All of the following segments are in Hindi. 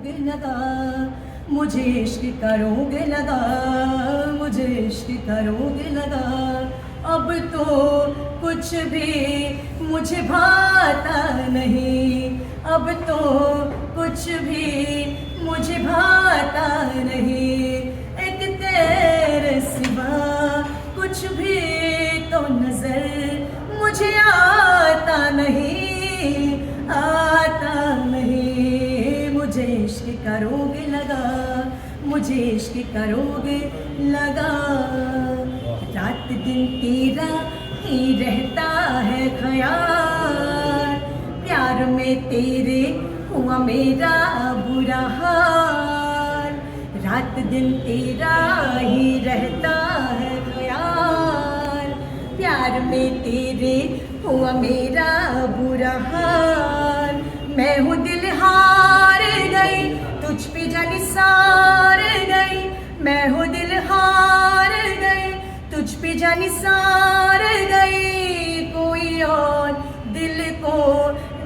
करोगे लगा, मुझे इश्क करोगे लगा, मुझे इश्क करोगे लगा। अब तो कुछ भी मुझे भाता नहीं, अब तो कुछ भी मुझे भाता नहीं। एक तेरे सिवा कुछ भी तो नजर मुझे आता नहीं, आता नहीं। मुझे इश्क करोगे लगा, मुझे इश्क करोगे लगा। रात दिन तेरा ही रहता है ख्याल, प्यार में तेरे हुआ मेरा बुरा हाल। रात दिन तेरा ही रहता है ख्याल, प्यार में तेरे हुआ मेरा बुरा हाल। मैं हूँ दिल हार गई, तुझ पे जानी सार गई। मैं हूँ दिल हार गई, तुझ पे जानी सार गई। कोई और दिल को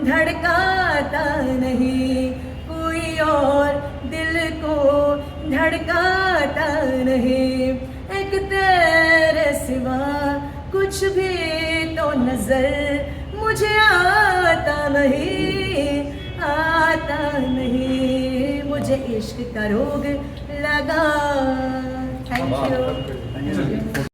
धड़काता नहीं, कोई और दिल को धड़काता नहीं। एक तेरे सिवा कुछ भी तो नजर मुझे आता नहीं, आता नहीं। मुझे इश्क करोगे लगा। Thank you.